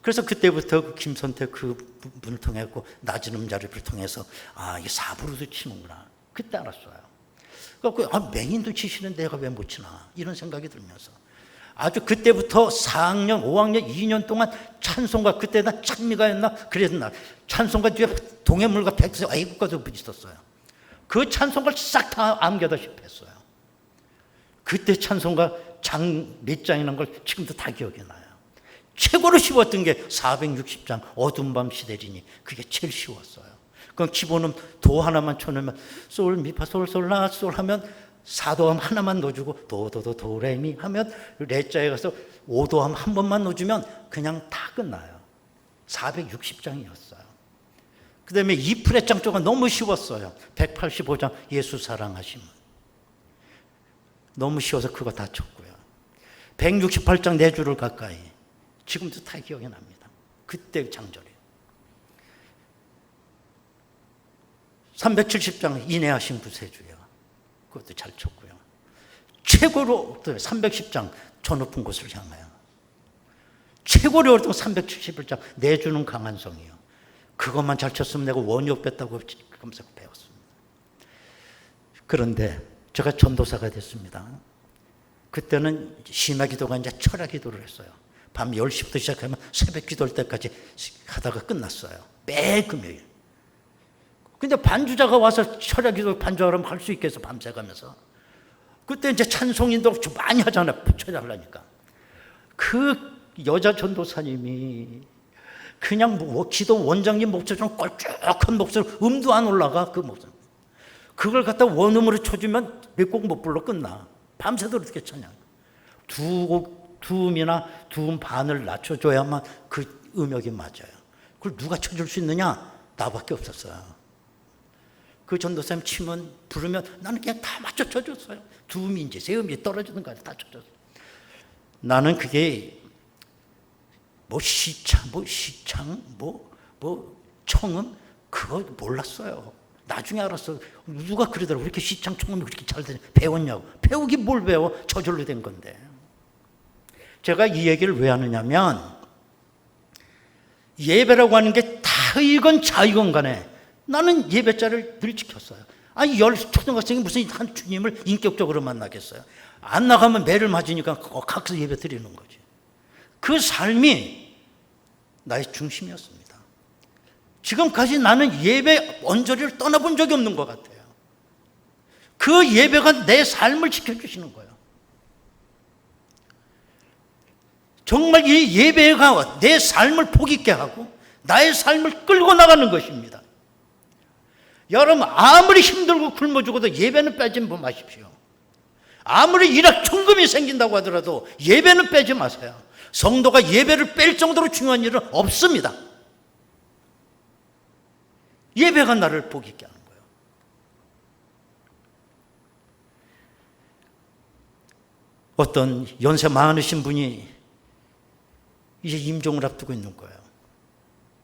그래서 그때부터 그 김선택 그 분을 통해 갖고 낮은 음자리를 통해서 이게 4부로도 치는구나. 그때 알았어요. 그래서 맹인도 치시는데 내가 왜 못 치나 이런 생각이 들면서 아주 그때부터 4학년, 5학년, 2년 동안 찬송가, 그때 나 찬미가였나 그랬나, 찬송가 뒤에 동해물과 백세 애국가도 있었어요. 그 찬송가를 싹 다 암겨다시피 했어요. 그때 찬송가 장 몇 장이라는 걸 지금도 다 기억이 나요. 최고로 쉬웠던 게 460장 어두운 밤 시대리니, 그게 제일 쉬웠어요. 그럼 기본은 도 하나만 쳐놓으면 솔 미파 솔솔라 솔 하면 사도함 하나만 넣어주고 도도도 도레미 하면 레자에 가서 오도함 한 번만 넣어주면 그냥 다 끝나요. 460장이었어요. 그 다음에 2프렛장 쪽은 너무 쉬웠어요. 185장 예수 사랑하심은 너무 쉬워서 그거 다 쳤고요. 168장 내 주를 가까이, 지금도 다 기억이 납니다. 그때 장절이에요. 370장 인내하신 구세주여, 그것도 잘 쳤고요. 최고로 310장 저 높은 곳을 향하여, 최고로 어려웠던 371장 내주는 강한 성이요. 그것만 잘 쳤으면 내가 원효 뺐다고 검색 배웠습니다. 그런데 제가 전도사가 됐습니다. 그때는 심야 기도가 이제 철야 기도를 했어요. 밤 10시부터 시작하면 새벽 기도할 때까지 하다가 끝났어요. 매일 금요일. 근데 반주자가 와서 철야 기도 반주하라면 할 수 있겠어, 밤새 가면서. 그때 이제 찬송인도 많이 하잖아요, 철야 하려니까. 그 여자 전도사님이 그냥 기도 원장님 목소리처럼 껄쭉한 목소리, 음도 안 올라가, 그 목소리. 그걸 갖다 원음으로 쳐주면 몇 곡 못 불러 끝나. 밤새도록 이렇게 찬양. 두 음이나 두 음 반을 낮춰줘야만 그 음역이 맞아요. 그걸 누가 쳐줄 수 있느냐? 나밖에 없었어요. 그 전도사님 치면, 부르면 나는 그냥 다 맞춰 쳐줬어요. 두 음인지 세 음인지 떨어지는 거 다 쳐줬어요. 나는 그게 시창, 청음, 그거 몰랐어요. 나중에 알았어. 누가 그러더라고. 이렇게 시창, 청음이 그렇게 잘 되냐. 배웠냐고. 배우긴 뭘 배워. 저절로 된 건데. 제가 이 얘기를 왜 하느냐면, 예배라고 하는 게 타이건 자이건 간에 나는 예배자를 늘 지켰어요. 초등학생이 무슨 한 주님을 인격적으로 만나겠어요. 안 나가면 매를 맞으니까 각서 예배 드리는 거지. 그 삶이 나의 중심이었습니다. 지금까지 나는 예배 언저리를 떠나본 적이 없는 것 같아요. 그 예배가 내 삶을 지켜주시는 거예요. 정말 이 예배가 내 삶을 복 있게 하고 나의 삶을 끌고 나가는 것입니다. 여러분, 아무리 힘들고 굶어 죽어도 예배는 빼지 마십시오. 아무리 일확천금이 생긴다고 하더라도 예배는 빼지 마세요. 성도가 예배를 뺄 정도로 중요한 일은 없습니다. 예배가 나를 복 있게 하는 거예요. 어떤 연세 많으신 분이 이제 임종을 앞두고 있는 거예요.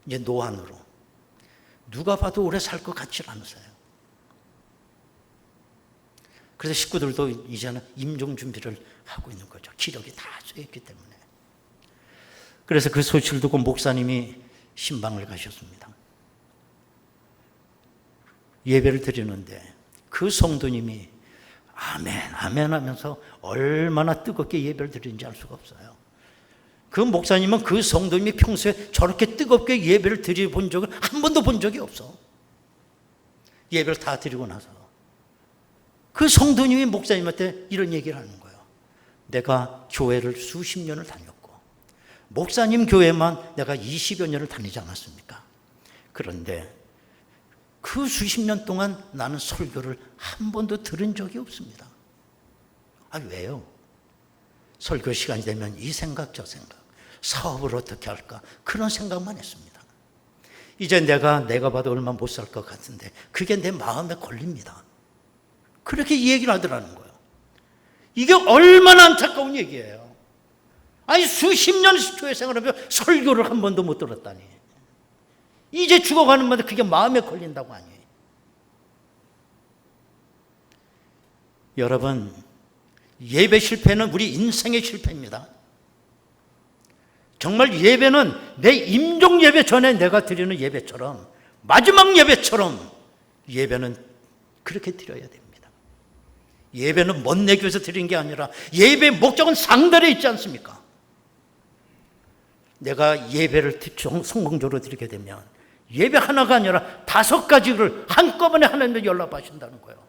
이제 노안으로. 누가 봐도 오래 살 것 같지 않으세요. 그래서 식구들도 이제는 임종 준비를 하고 있는 거죠. 기력이 다 쇠했기 때문에. 그래서 그 소식을 듣고 목사님이 신방을 가셨습니다. 예배를 드리는데 그 성도님이 아멘, 아멘 하면서 얼마나 뜨겁게 예배를 드리는지 알 수가 없어요. 그 목사님은 그 성도님이 평소에 저렇게 뜨겁게 예배를 드려본 적을 한 번도 본 적이 없어. 예배를 다 드리고 나서 그 성도님이 목사님한테 이런 얘기를 하는 거예요. 내가 교회를 수십 년을 다녔고 목사님 교회만 내가 20여 년을 다니지 않았습니까? 그런데 그 수십 년 동안 나는 설교를 한 번도 들은 적이 없습니다. 왜요? 설교 시간이 되면 이 생각 저 생각, 사업을 어떻게 할까, 그런 생각만 했습니다. 이제 내가 봐도 얼마 못 살 것 같은데 그게 내 마음에 걸립니다. 그렇게 이 얘기를 하더라는 거예요. 이게 얼마나 안타까운 얘기예요. 아니 수십 년 교회 생활하며 설교를 한 번도 못 들었다니, 이제 죽어가는 건데 그게 마음에 걸린다고 하니. 여러분, 예배 실패는 우리 인생의 실패입니다. 정말 예배는 내 임종 예배 전에 내가 드리는 예배처럼, 마지막 예배처럼 예배는 그렇게 드려야 됩니다. 예배는 멋내기 위해서 드리는 게 아니라 예배의 목적은 상달에 있지 않습니까? 내가 예배를 성공적으로 드리게 되면 예배 하나가 아니라 5가지를 한꺼번에 하나님께 연락하신다는 거예요.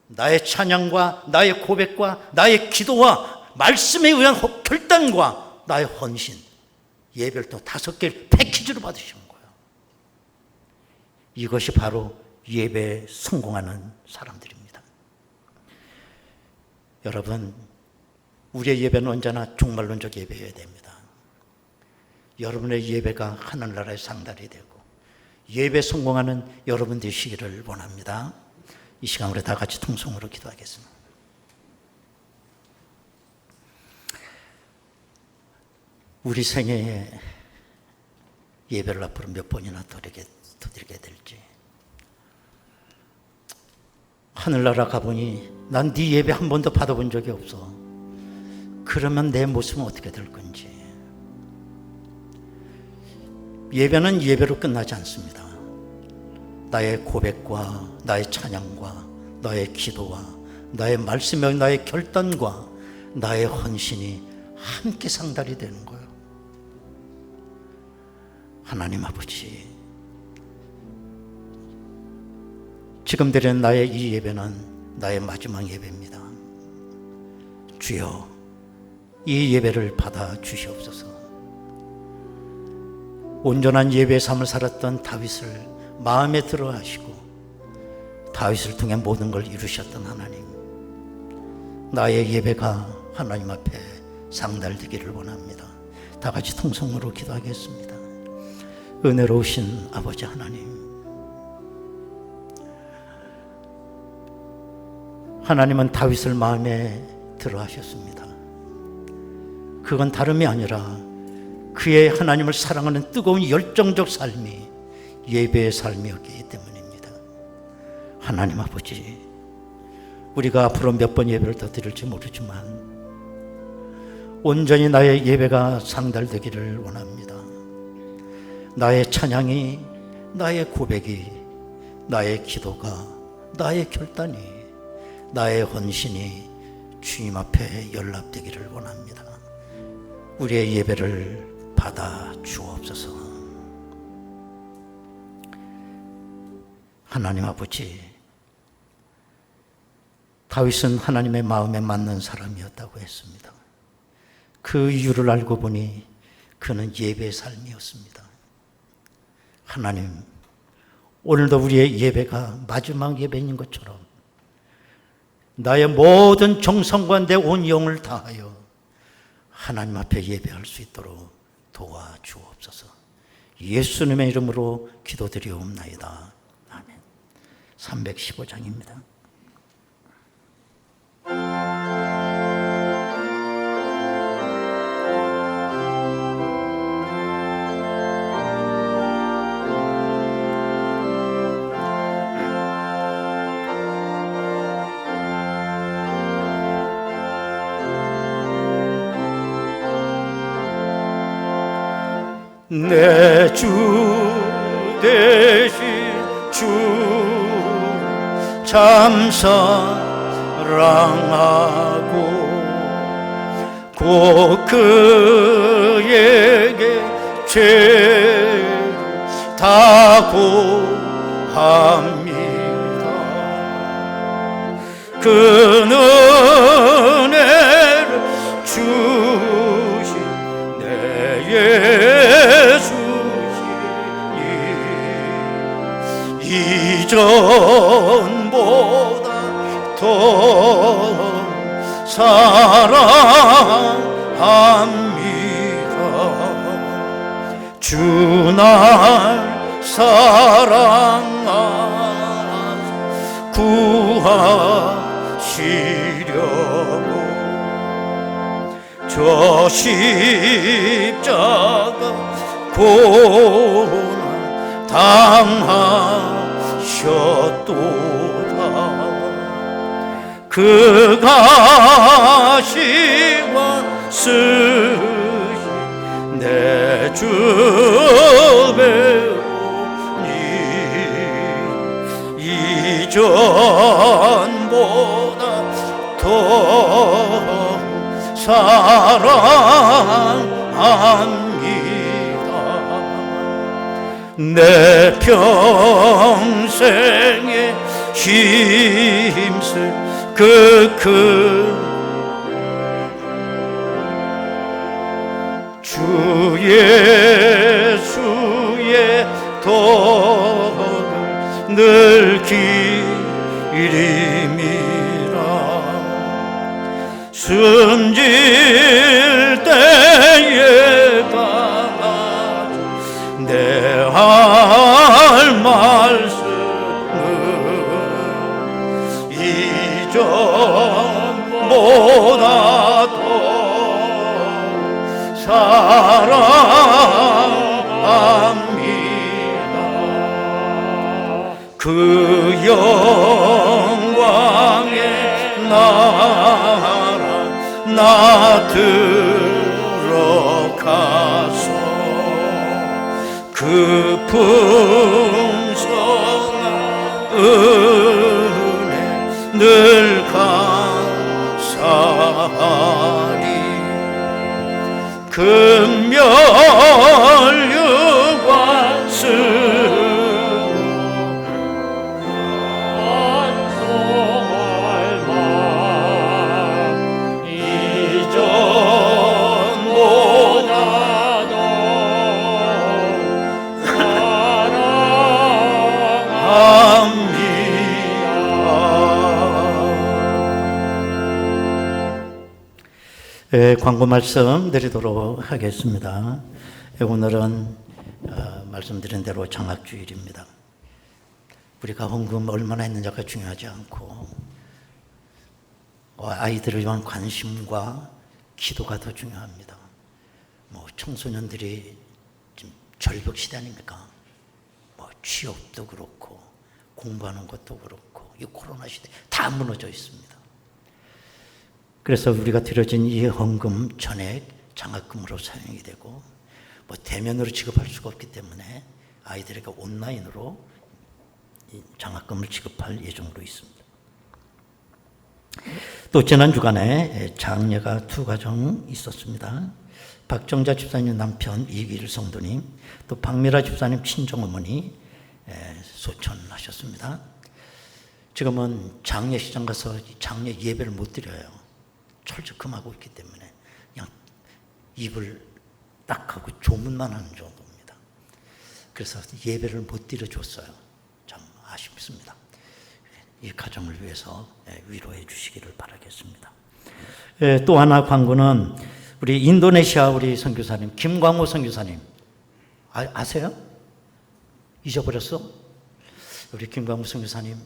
나의 찬양과 나의 고백과 나의 기도와 말씀에 의한 결단과 나의 헌신, 예배를 또 5개를 패키지로 받으시는 거예요. 이것이 바로 예배에 성공하는 사람들입니다. 여러분, 우리의 예배는 언제나 종말론적 예배여야 됩니다. 여러분의 예배가 하늘나라의 상달이 되고 예배 성공하는 여러분 되시기를 원합니다. 이 시간 우리 다 같이 통성으로 기도하겠습니다. 우리 생애에 예배를 앞으로 몇 번이나 드리게 될지, 하늘나라 가보니 난 네 예배 한 번도 받아본 적이 없어. 그러면 내 모습은 어떻게 될 건지. 예배는 예배로 끝나지 않습니다. 나의 고백과 나의 찬양과 나의 기도와 나의 말씀과 나의 결단과 나의 헌신이 함께 상달이 되는 거예요. 하나님 아버지, 지금 드리는 나의 이 예배는 나의 마지막 예배입니다. 주여, 이 예배를 받아 주시옵소서. 온전한 예배의 삶을 살았던 다윗을 마음에 들어 하시고 다윗을 통해 모든 걸 이루셨던 하나님, 나의 예배가 하나님 앞에 상달되기를 원합니다. 다 같이 통성으로 기도하겠습니다. 은혜로우신 아버지 하나님, 하나님은 다윗을 마음에 들어 하셨습니다. 그건 다름이 아니라 그의 하나님을 사랑하는 뜨거운 열정적 삶이 예배의 삶이었기 때문입니다. 하나님 아버지, 우리가 앞으로 몇 번 예배를 더 드릴지 모르지만 온전히 나의 예배가 상달되기를 원합니다. 나의 찬양이, 나의 고백이, 나의 기도가, 나의 결단이, 나의 헌신이 주님 앞에 연락되기를 원합니다. 우리의 예배를 받아 주옵소서. 하나님 아버지, 다윗은 하나님의 마음에 맞는 사람이었다고 했습니다. 그 이유를 알고 보니 그는 예배의 삶이었습니다. 하나님, 오늘도 우리의 예배가 마지막 예배인 것처럼 나의 모든 정성과 내 온 영을 다하여 하나님 앞에 예배할 수 있도록 도와주옵소서. 예수님의 이름으로 기도드리옵나이다. 아멘. 315장입니다. 내 주 대신 주 참 사랑하고 곧 그에게 죄 다 고합니다. 그 은혜를 주신 내 예수님, 이전보다 더 사랑합니다. 주 날 사랑하사 구하시려고 저 십자가 고난 당하셨도다. 그 가시와 쓰신 내 주 배우니 이전보다 더 사랑합니다. 내 평생에 힘쓸 그 큰 주 예수의 덕을 늘 기림이라. 숨질 때에 가가지고 내 할 말씀은 이전보다 더 사랑합니다. 그 영광의 나라 나 들어가서 그 풍성한 은혜 늘 감사하리. 금멸유관 쓰고 반송할 만 이전보다도 사랑합니다. 광고 말씀 드리도록 하겠습니다. 오늘은 말씀드린 대로 장학주일입니다. 우리가 헌금 얼마나 했느냐가 중요하지 않고 아이들을 위한 관심과 기도가 더 중요합니다. 청소년들이 지금 절벽 시대 아닙니까? 취업도 그렇고 공부하는 것도 그렇고 이 코로나 시대 다 무너져 있습니다. 그래서 우리가 드려진 이 헌금 전액 장학금으로 사용이 되고 대면으로 지급할 수가 없기 때문에 아이들에게 온라인으로 이 장학금을 지급할 예정으로 있습니다. 또 지난 주간에 장례가 두 가정 있었습니다. 박정자 집사님 남편 이길 성도님, 또 박미라 집사님 친정어머니 소천하셨습니다. 지금은 장례식장 가서 장례 예배를 못 드려요. 철저금하고 있기 때문에 그냥 입을 딱 하고 조문만 하는 정도입니다. 그래서 예배를 못 드려줬어요. 참 아쉽습니다. 이 가정을 위해서 위로해 주시기를 바라겠습니다. 또 하나 광고는 우리 인도네시아 우리 선교사님 김광호 선교사님 아세요? 잊어버렸어? 우리 김광호 선교사님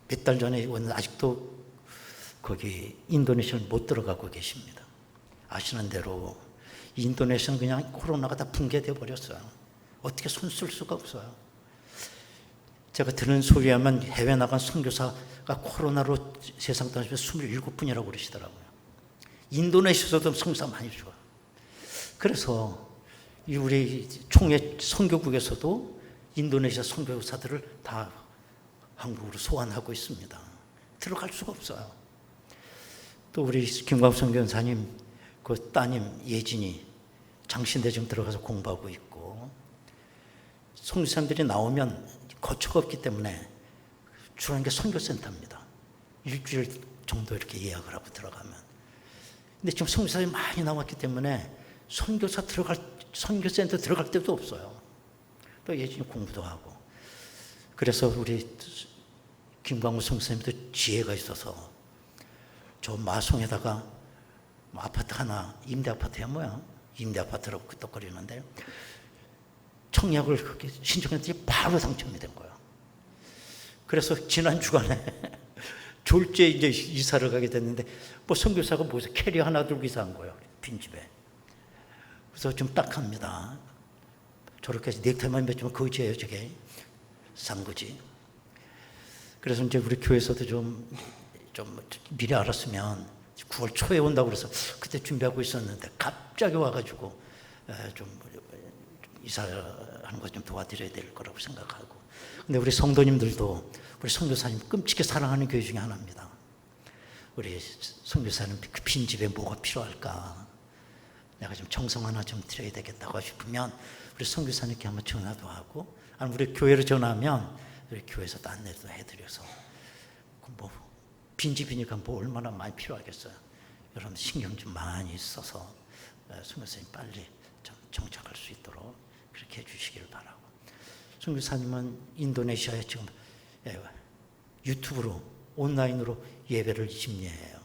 몇 달 전에 왔는데 아직도 거기 인도네시아를 못 들어가고 계십니다. 아시는 대로 인도네시아는 그냥 코로나가 다 붕괴되어 버렸어요. 어떻게 손 쓸 수가 없어요. 제가 들은 소리에 하면 해외 나간 선교사가 코로나로 세상 떠나서 27분이라고 그러시더라고요. 인도네시아에서도 선교사 많이 죽어요. 그래서 우리 총회 선교국에서도 인도네시아 선교사들을 다 한국으로 소환하고 있습니다. 들어갈 수가 없어요. 또 우리 김광수 선교사님 그 따님 예진이 장신대 지금 들어가서 공부하고 있고, 선교사님들이 나오면 거처가 없기 때문에 주로 게 선교센터입니다. 일주일 정도 이렇게 예약을 하고 들어가면. 근데 지금 선교사님이 많이 나왔기 때문에 선교센터 들어갈 데도 없어요. 또 예진이 공부도 하고. 그래서 우리 김광우 선생님도 지혜가 있어서 저 마송에다가 아파트 하나, 임대 아파트야 뭐야? 임대 아파트라고 끄떡거리는데 청약을 그렇게 신청했더니 바로 당첨이 된 거야. 그래서 지난 주간에 졸지에 이제 이사를 가게 됐는데 뭐 선교사가 뭐서 캐리 하나 들고 이사한 거예요. 빈집에. 그래서 좀 딱합니다. 저렇게 넥타이만 맺으면 거지예요, 저게. 싼 거지. 그래서 이제 우리 교회에서도 좀 미리 알았으면 9월 초에 온다고 그래서 그때 준비하고 있었는데 갑자기 와가지고 좀 이사하는 거 좀 도와드려야 될 거라고 생각하고. 근데 우리 성도님들도 우리 선교사님 끔찍히 사랑하는 교회 중에 하나입니다. 우리 선교사님 그 빈집에 뭐가 필요할까? 내가 좀 정성 하나 좀 드려야 되겠다고 싶으면 우리 선교사님께 한번 전화도 하고, 아니면 우리 교회로 전화하면 우리 교회에서도 안내도 해드려서 뭐 빈집이니까 뭐 얼마나 많이 필요하겠어요. 여러분 신경 좀 많이 써서 선교사님 빨리 좀 정착할 수 있도록 그렇게 해주시기를 바라고. 선교사님은 인도네시아에 지금 유튜브로 온라인으로 예배를 심리해요.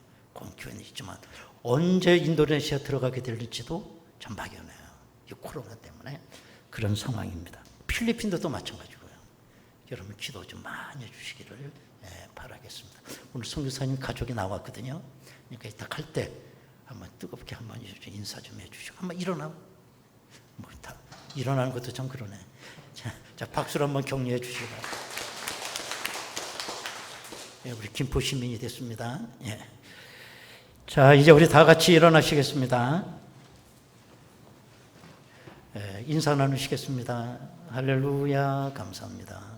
교회는 있지만 언제 인도네시아 들어가게 될지도 참 막연해요. 이 코로나 때문에 그런 상황입니다. 필리핀도 마찬가지고요. 여러분 기도 좀 많이 해주시기를 바라겠습니다. 오늘 선교사님 가족이 나왔거든요. 그러니까 이따 갈 때 한번 뜨겁게 한번 인사 좀 해주시고 한번 일어나고 뭐 다 일어나는 것도 참 그러네. 자 박수로 한번 격려해 주시기 바랍니다. 우리 김포 시민이 됐습니다. 예. 자 이제 우리 다 같이 일어나시겠습니다. 인사 나누시겠습니다. 할렐루야 감사합니다.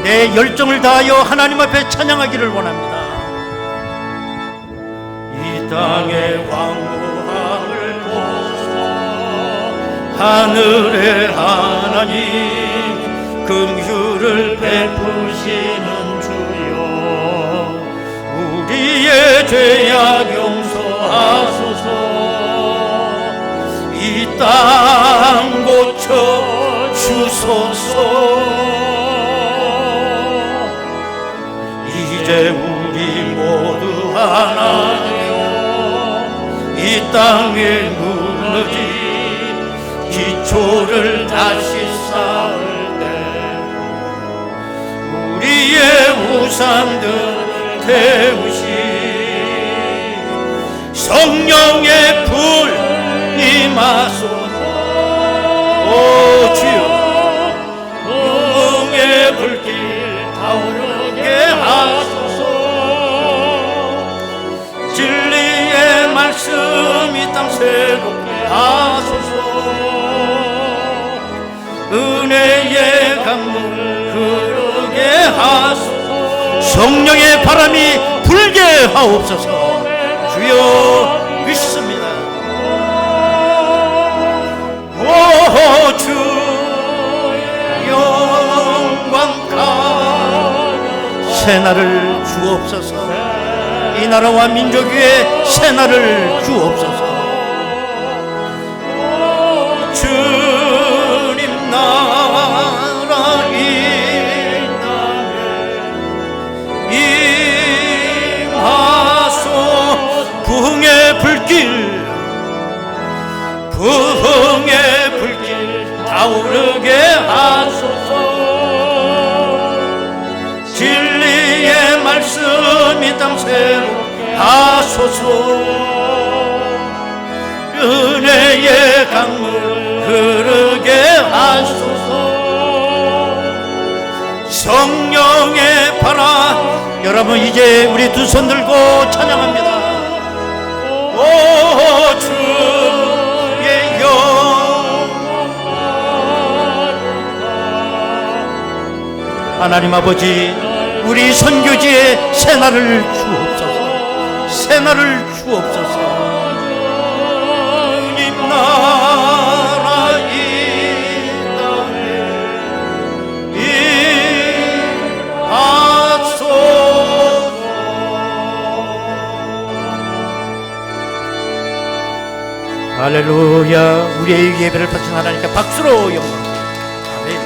내 열정을 다하여 하나님 앞에 찬양하기를 원합니다. 이 땅의 왕궁함을 보소 하늘의 하나님 긍휼을 베푸시는 주여 우리의 죄악 용서하소서 이 땅 고쳐 주소서 이제 우리 모두 하나 되어 이 땅에 무너진 기초를 다시 쌓을 때 우리의 우상들 태우시 성령의 불 임하소서 오 주여 영의 불길 타오르게 하소서 진리의 말씀 이 땅 새롭게 하소서 은혜의 강물 흐르게 하소서 성령의 바람이 불게 하옵소서 주여 믿습니다. 오 주 영광 새 날을 주옵소서 이 나라와 민족 위에 새 날을 주옵소서 주님 나라 이 땅에 임하소 부흥의 불길 타오르게 하소서 진리의 말씀 이 땅 새롭게 하소서 은혜의 강물 흐르게 하소서 성령의 바람 여러분 이제 우리 두 손 들고 찬양합니다. 오 주의 영광 하나님 아버지 우리 선교지에 새날을 주옵소서 새날을 주옵소서 주님 나라 이 땅에 임하소서 오 할렐루야. 우리의 예배를 바친 하나님께 박수로 영광. 아멘.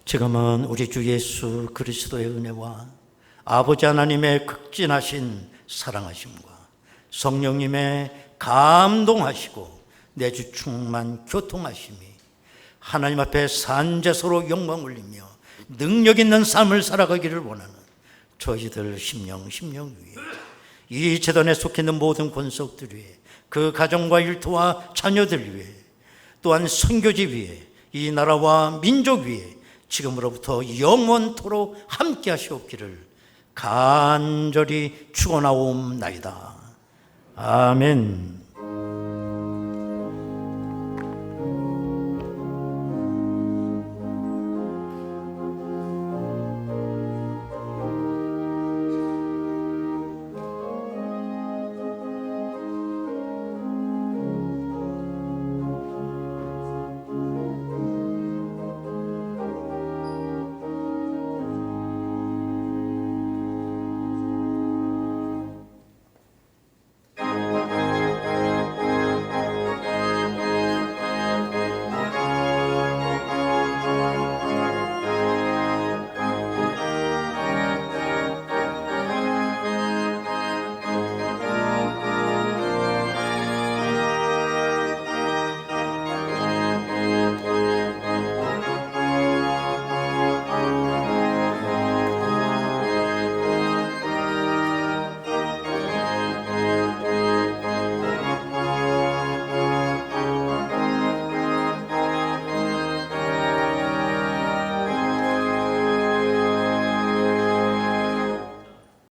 지금은 우리 주 예수 그리스도의 은혜와 아버지 하나님의 극진하신 사랑하심과 성령님의 감동하시고 내주 충만 교통하심이 하나님 앞에 산제소로 영광 올리며 능력 있는 삶을 살아가기를 원하는 저희들 심령 위에, 이 재단에 속해 있는 모든 권속들 위에, 그 가정과 일터와 자녀들 위에, 또한 선교지 위에, 이 나라와 민족 위에 지금으로부터 영원토록 함께 하시옵기를 간절히 축원하옵나이다. 아멘.